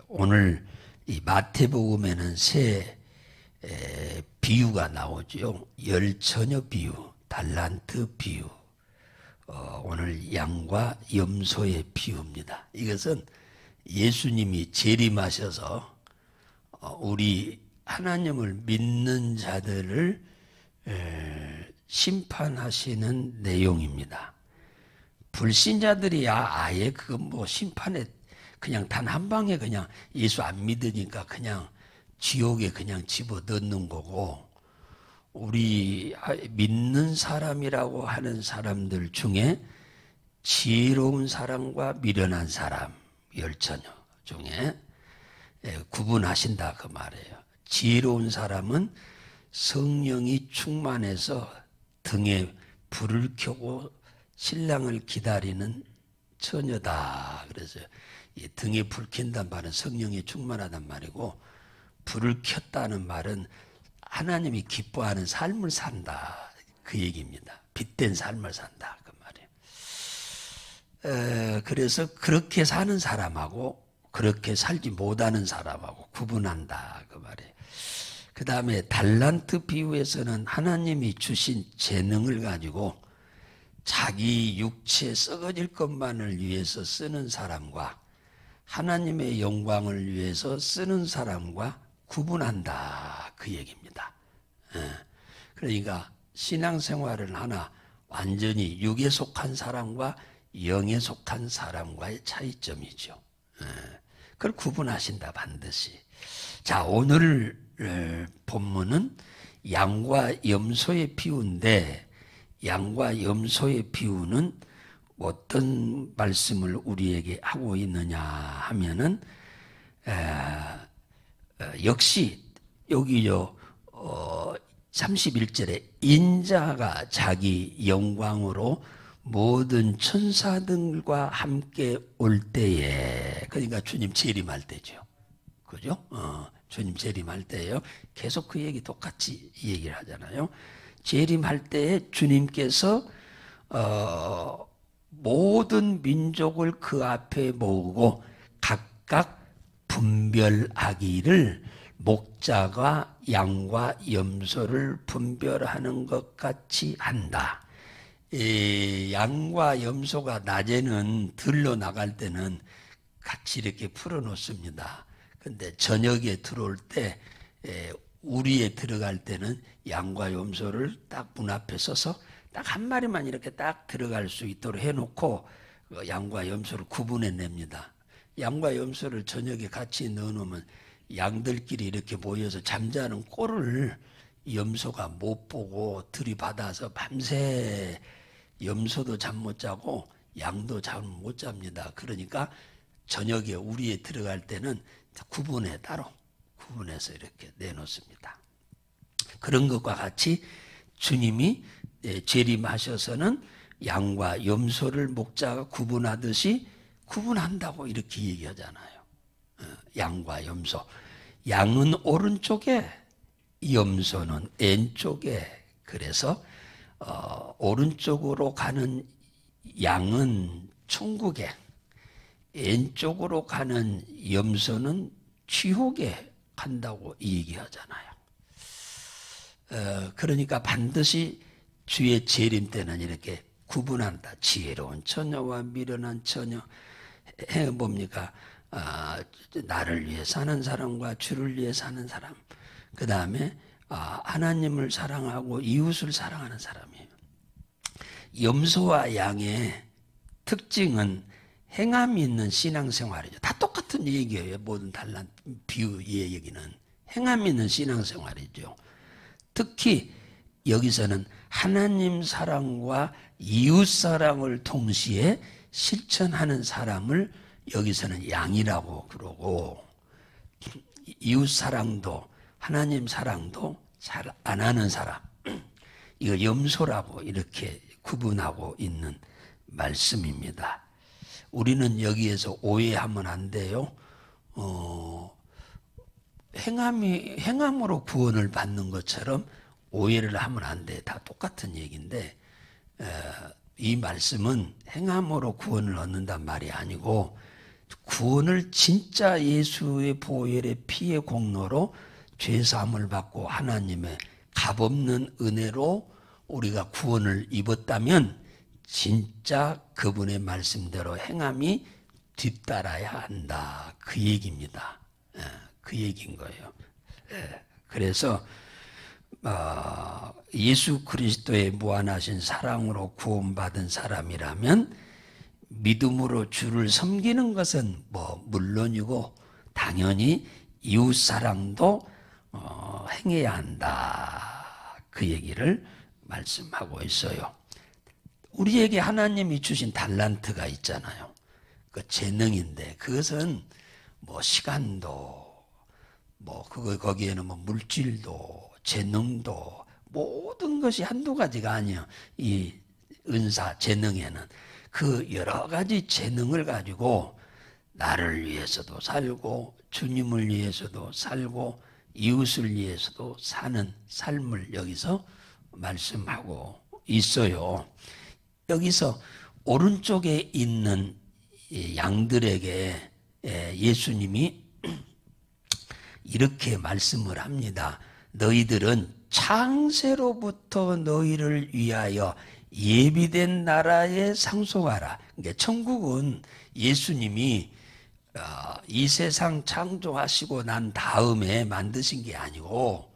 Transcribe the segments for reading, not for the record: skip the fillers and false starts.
오늘 이 마태복음에는 세 비유가 나오죠. 열처녀 비유, 달란트 비유, 오늘 양과 염소의 비유입니다. 이것은 예수님이 재림하셔서 우리 하나님을 믿는 자들을 심판하시는 내용입니다. 불신자들이야 아예 그건 뭐 심판에 그냥 단 한 방에 그냥 예수 안 믿으니까 그냥 지옥에 그냥 집어넣는 거고, 우리 믿는 사람이라고 하는 사람들 중에 지혜로운 사람과 미련한 사람, 열처녀 중에 구분하신다 그 말이에요. 지혜로운 사람은 성령이 충만해서 등에 불을 켜고 신랑을 기다리는 처녀다. 그래서 이 등에 불 켠다는 말은 성령이 충만하단 말이고, 불을 켰다는 말은 하나님이 기뻐하는 삶을 산다 그 얘기입니다. 빛된 삶을 산다 그 말이에요. 그래서 그렇게 사는 사람하고 그렇게 살지 못하는 사람하고 구분한다 그 말이에요. 그 다음에 달란트 비유에서는 하나님이 주신 재능을 가지고 자기 육체 썩어질 것만을 위해서 쓰는 사람과 하나님의 영광을 위해서 쓰는 사람과 구분한다 그 얘기입니다. 그러니까 신앙생활을 하나 완전히 육에 속한 사람과 영에 속한 사람과의 차이점이죠. 그걸 구분하신다 반드시. 자, 오늘 본문은 양과 염소의 비유인데, 양과 염소의 비유는 어떤 말씀을 우리에게 하고 있느냐 하면은 역시 여기요 31절에 인자가 자기 영광으로 모든 천사들과 함께 올 때에, 그러니까 주님 재림할 때죠. 그죠? 주님 재림할 때예요. 계속 그 얘기 똑같이 얘기를 하잖아요. 재림할 때에 주님께서 모든 민족을 그 앞에 모으고 각각 분별하기를 목자가 양과 염소를 분별하는 것 같이 한다. 양과 염소가 낮에는 들러 나갈 때는 같이 이렇게 풀어놓습니다. 근데 저녁에 들어올 때 우리에 들어갈 때는 양과 염소를 딱 문 앞에 서서 딱 한 마리만 이렇게 딱 들어갈 수 있도록 해놓고 양과 염소를 구분해냅니다. 양과 염소를 저녁에 같이 넣어놓으면 양들끼리 이렇게 모여서 잠자는 꼴을 염소가 못 보고 들이받아서 밤새 염소도 잠 못 자고 양도 잠 못 잡니다. 그러니까 저녁에 우리에 들어갈 때는 따로 구분해서 이렇게 내놓습니다. 그런 것과 같이 주님이 재림하셔서는 양과 염소를 목자가 구분하듯이 구분한다고 이렇게 얘기하잖아요. 양과 염소. 양은 오른쪽에, 염소는 왼쪽에. 그래서 오른쪽으로 가는 양은 천국에, 왼쪽으로 가는 염소는 지옥에 간다고 얘기하잖아요. 그러니까 반드시 주의 재림 때는 이렇게 구분한다. 지혜로운 처녀와 미련한 처녀. 뭡니까? 나를 위해 사는 사람과 주를 위해 사는 사람. 그 다음에 하나님을 사랑하고 이웃을 사랑하는 사람이에요. 염소와 양의 특징은 행함이 있는 신앙생활이죠. 다 똑같은 얘기예요. 모든 달란 비유의 얘기는 행함이 있는 신앙생활이죠. 특히 여기서는 하나님 사랑과 이웃 사랑을 동시에 실천하는 사람을 여기서는 양이라고 그러고, 이웃 사랑도 하나님 사랑도 잘 안 하는 사람, 이거 염소라고 이렇게 구분하고 있는 말씀입니다. 우리는 여기에서 오해하면 안 돼요. 행함으로 구원을 받는 것처럼 오해를 하면 안 돼. 다 똑같은 얘기인데, 이 말씀은 행함으로 구원을 얻는단 말이 아니고 구원을 진짜 예수의 보혈의 피의 공로로 죄사함을 받고 하나님의 값없는 은혜로 우리가 구원을 입었다면 진짜 그분의 말씀대로 행함이 뒤따라야 한다. 그 얘기입니다. 그 얘기인 거예요. 그래서 예수 그리스도의 무한하신 사랑으로 구원받은 사람이라면 믿음으로 주를 섬기는 것은 물론이고 당연히 이웃사랑도 행해야 한다. 그 얘기를 말씀하고 있어요. 우리에게 하나님이 주신 달란트가 있잖아요. 그 재능인데 그것은 시간도 거기에는 물질도 재능도 모든 것이 한두 가지가 아니에요. 이 은사 재능에는 그 여러 가지 재능을 가지고 나를 위해서도 살고 주님을 위해서도 살고 이웃을 위해서도 사는 삶을 여기서 말씀하고 있어요. 여기서 오른쪽에 있는 양들에게 예수님이 이렇게 말씀을 합니다. 너희들은 창세로부터 너희를 위하여 예비된 나라에 상속하라. 그러니까 천국은 예수님이 이 세상 창조하시고 난 다음에 만드신 게 아니고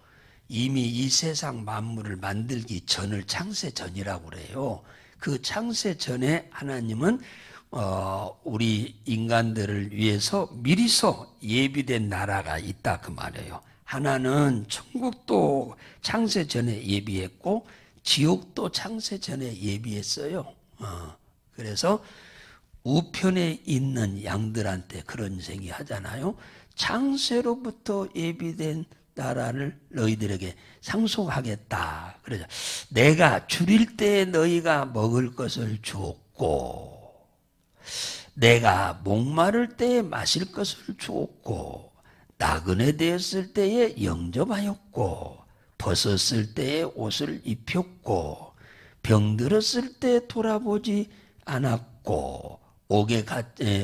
이미 이 세상 만물을 만들기 전을 창세 전이라고 그래요. 그 창세 전에 하나님은 우리 인간들을 위해서 미리서 예비된 나라가 있다 그 말이에요. 하나는 천국도 창세 전에 예비했고 지옥도 창세 전에 예비했어요. 그래서 우편에 있는 양들한테 그런 얘기 하잖아요. 창세로부터 예비된 나라를 너희들에게 상속하겠다. 그러죠. 내가 줄일 때 너희가 먹을 것을 주었고 내가 목마를 때에 마실 것을 주었고 나그네 되었을 때에 영접하였고 벗었을 때에 옷을 입혔고 병들었을 때 돌아보지 않았고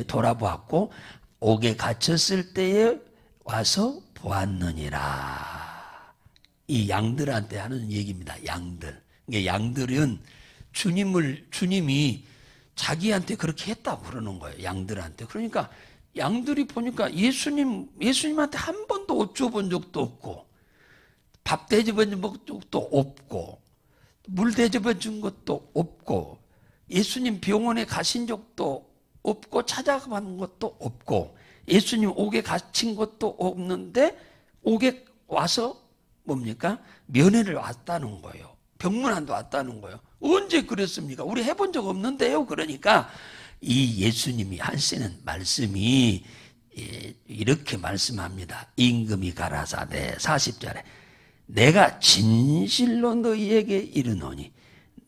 돌아보았고 옥에 갇혔을 때에 와서 보았느니라. 이 양들한테 하는 얘기입니다. 양들. 양들은 주님이 자기한테 그렇게 했다고 그러는 거예요. 양들한테. 그러니까 양들이 보니까 예수님한테 한 번도 옷 줘본 적도 없고 밥 대접해 준 적도 없고 물 대접해 준 것도 없고 예수님 병원에 가신 적도 없고 찾아간 것도 없고 예수님 옥에 갇힌 것도 없는데 옥에 와서 뭡니까? 면회를 왔다는 거예요. 병문안도 왔다는 거예요. 언제 그랬습니까? 우리 해본 적 없는데요. 그러니까 이 예수님이 하시는 말씀이 이렇게 말씀합니다. 임금이 가라사대 40절에 내가 진실로 너희에게 이르노니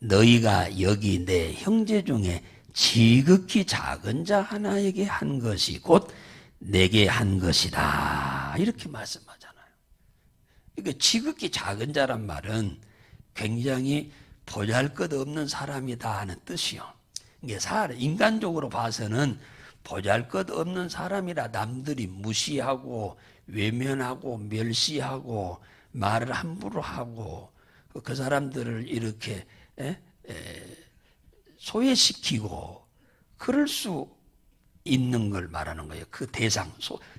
너희가 여기 내 형제 중에 지극히 작은 자 하나에게 한 것이 곧 내게 한 것이다. 이렇게 말씀하잖아요. 그러니까 지극히 작은 자란 말은 굉장히 보잘것없는 사람이다 하는 뜻이요. 이게 인간적으로 봐서는 보잘것없는 사람이라 남들이 무시하고 외면하고 멸시하고 말을 함부로 하고 그 사람들을 이렇게 소외시키고 그럴 수 있는 걸 말하는 거예요. 그 대상,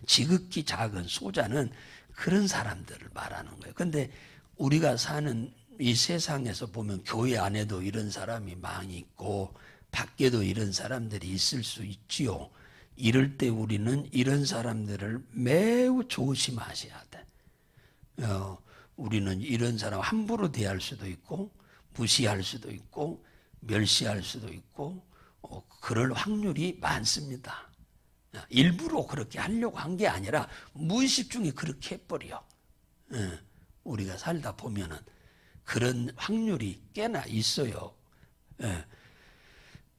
지극히 작은 소자는 그런 사람들을 말하는 거예요. 그런데 우리가 사는 이 세상에서 보면 교회 안에도 이런 사람이 많이 있고 밖에도 이런 사람들이 있을 수 있지요. 이럴 때 우리는 이런 사람들을 매우 조심하셔야 돼. 우리는 이런 사람 함부로 대할 수도 있고 무시할 수도 있고 멸시할 수도 있고 그럴 확률이 많습니다. 일부러 그렇게 하려고 한 게 아니라 무의식 중에 그렇게 해버려. 우리가 살다 보면은 그런 확률이 꽤나 있어요.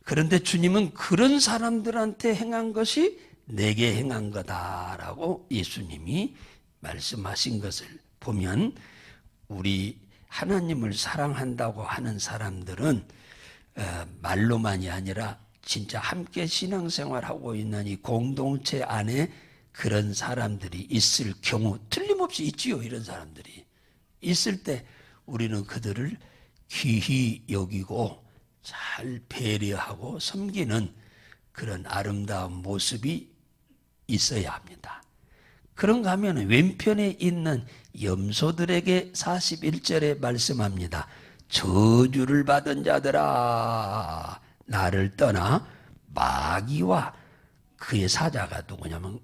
그런데 주님은 그런 사람들한테 행한 것이 내게 행한 거다라고 예수님이 말씀하신 것을 보면 우리 하나님을 사랑한다고 하는 사람들은 말로만이 아니라 진짜 함께 신앙생활하고 있는 이 공동체 안에 그런 사람들이 있을 경우 틀림없이 있지요. 이런 사람들이 있을 때 우리는 그들을 귀히 여기고 잘 배려하고 섬기는 그런 아름다운 모습이 있어야 합니다. 그런가 하면 왼편에 있는 염소들에게 41절에 말씀합니다. 저주를 받은 자들아, 나를 떠나 마귀와 그의 사자가 누구냐면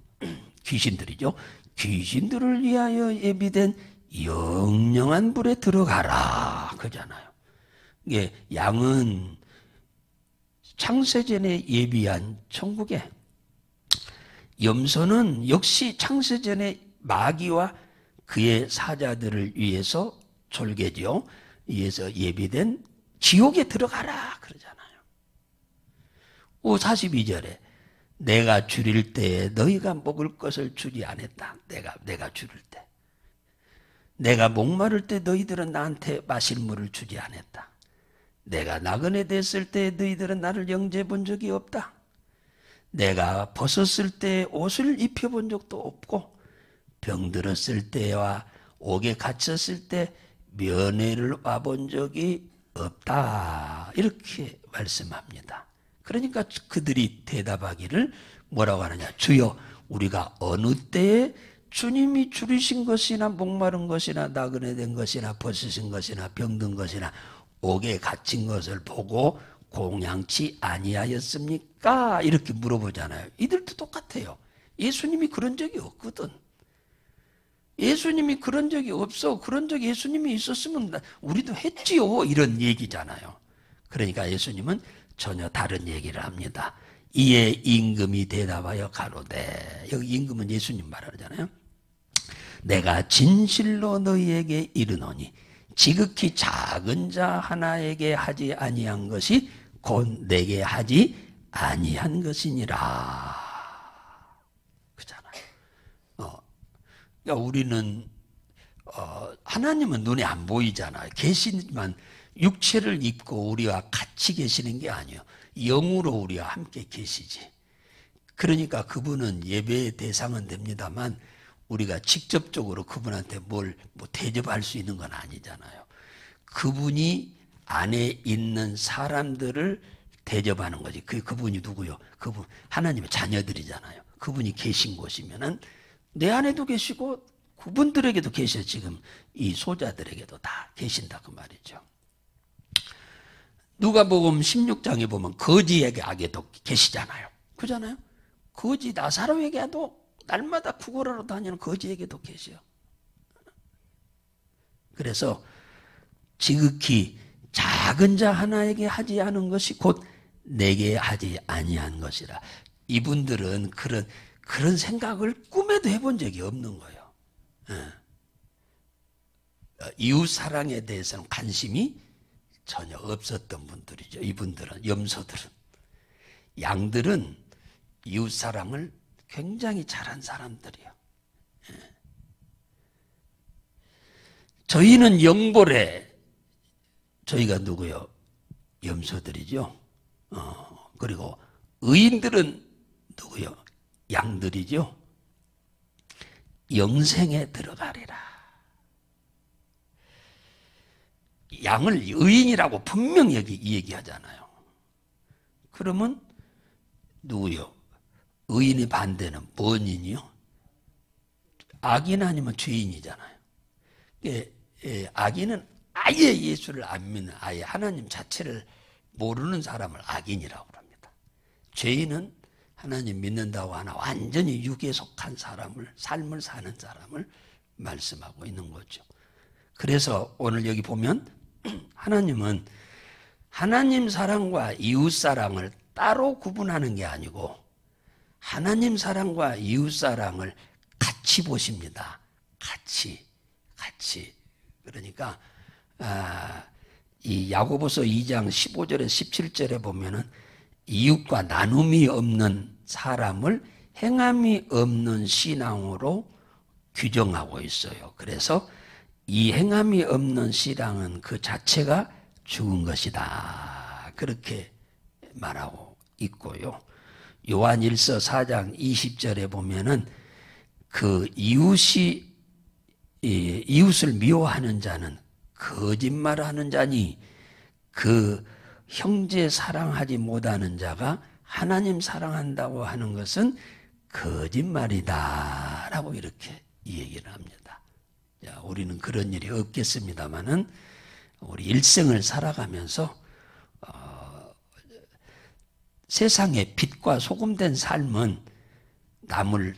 귀신들이죠. 귀신들을 위하여 예비된 영영한 불에 들어가라 그러잖아요. 이게 양은 창세전에 예비한 천국에, 염소는 역시 창세전에 마귀와 그의 사자들을 위해서 졸개죠. 위해서 예비된 지옥에 들어가라 그러잖아요. 42절에 내가 줄일 때에 너희가 먹을 것을 주지 않았다. 내가 줄일 때. 내가 목마를 때 너희들은 나한테 마실 물을 주지 않았다. 내가 나그네 됐을 때 너희들은 나를 영접해 본 적이 없다. 내가 벗었을 때 옷을 입혀본 적도 없고 병들었을 때와 옥에 갇혔을 때 면회를 와본 적이 없다. 이렇게 말씀합니다. 그러니까 그들이 대답하기를 뭐라고 하느냐. 주여, 우리가 어느 때에 주님이 줄이신 것이나 목마른 것이나 나그네 된 것이나 벗으신 것이나 병든 것이나 옥에 갇힌 것을 보고 공양치 아니하였습니까? 이렇게 물어보잖아요. 이들도 똑같아요. 예수님이 그런 적이 없거든. 예수님이 그런 적이 없어. 그런 적이 예수님이 있었으면 우리도 했지요. 이런 얘기잖아요. 그러니까 예수님은 전혀 다른 얘기를 합니다. 이에 임금이 대답하여 가로되, 여기 임금은 예수님 말하잖아요. 내가 진실로 너희에게 이르노니 지극히 작은 자 하나에게 하지 아니한 것이 곧 내게 하지 아니한 것이니라. 그잖아요. 그러니까 우리는 하나님은 눈에 안 보이잖아요. 계시지만 육체를 입고 우리와 같이 계시는 게 아니에요. 영으로 우리와 함께 계시지. 그러니까 그분은 예배의 대상은 됩니다만 우리가 직접적으로 그분한테 뭐 대접할 수 있는 건 아니잖아요. 그분이 안에 있는 사람들을 대접하는 거지. 그분이 누구요? 그분 하나님의 자녀들이잖아요. 그분이 계신 곳이면은 내 안에도 계시고 그분들에게도 계셔. 지금 이 소자들에게도 다 계신다 그 말이죠. 누가복음 16장에 보면 거지에게도 계시잖아요. 그잖아요. 거지 나사로에게도 날마다 구걸하러 다니는 거지에게도 계셔요. 그래서 지극히 작은 자 하나에게 하지 않은 것이 곧 내게 하지 아니한 것이라. 이분들은 그런 생각을 꿈에도 해본 적이 없는 거예요. 이웃 사랑에 대해서는 관심이 전혀 없었던 분들이죠. 이분들은, 염소들은. 양들은 이웃 사랑을 굉장히 잘한 사람들이에요. 저희는 영벌에, 저희가 누구요? 염소들이죠. 그리고 의인들은 누구요? 양들이죠. 영생에 들어가리라. 양을 의인이라고 분명히 얘기하잖아요. 그러면 누구요? 의인의 반대는 뭔인이요? 악인 아니면 죄인이잖아요. 악인은 아예 예수를 안 믿는, 아예 하나님 자체를 모르는 사람을 악인이라고 합니다. 죄인은 하나님 믿는다고 하나 완전히 육에 속한 삶을 사는 사람을 말씀하고 있는 거죠. 그래서 오늘 여기 보면 하나님은 하나님 사랑과 이웃 사랑을 따로 구분하는 게 아니고 하나님 사랑과 이웃 사랑을 같이 보십니다. 같이. 그러니까 이 야고보서 2장 15절에 17절에 보면은 이웃과 나눔이 없는 사람을 행함이 없는 신앙으로 규정하고 있어요. 그래서 이 행함이 없는 신앙은 그 자체가 죽은 것이다. 그렇게 말하고 있고요. 요한일서 4장 20절에 보면은 그 이웃을 미워하는 자는 거짓말하는 자니 그 형제 사랑하지 못하는 자가 하나님 사랑한다고 하는 것은 거짓말이다 라고 이렇게 얘기를 합니다. 자, 우리는 그런 일이 없겠습니다마는 우리 일생을 살아가면서 세상에 빛과 소금된 삶은 남을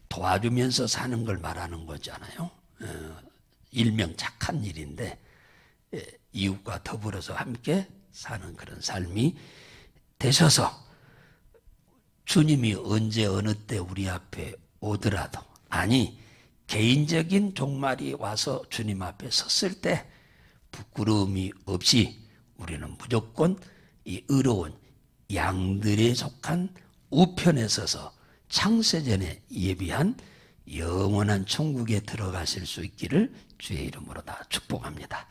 도와주면서 사는 걸 말하는 거잖아요. 일명 착한 일인데 이웃과 더불어서 함께 사는 그런 삶이 되셔서 주님이 언제 어느 때 우리 앞에 오더라도, 아니 개인적인 종말이 와서 주님 앞에 섰을 때 부끄러움이 없이 우리는 무조건 이 의로운 양들에 속한 우편에 서서 창세전에 예비한 영원한 천국에 들어가실 수 있기를 주의 이름으로 다 축복합니다.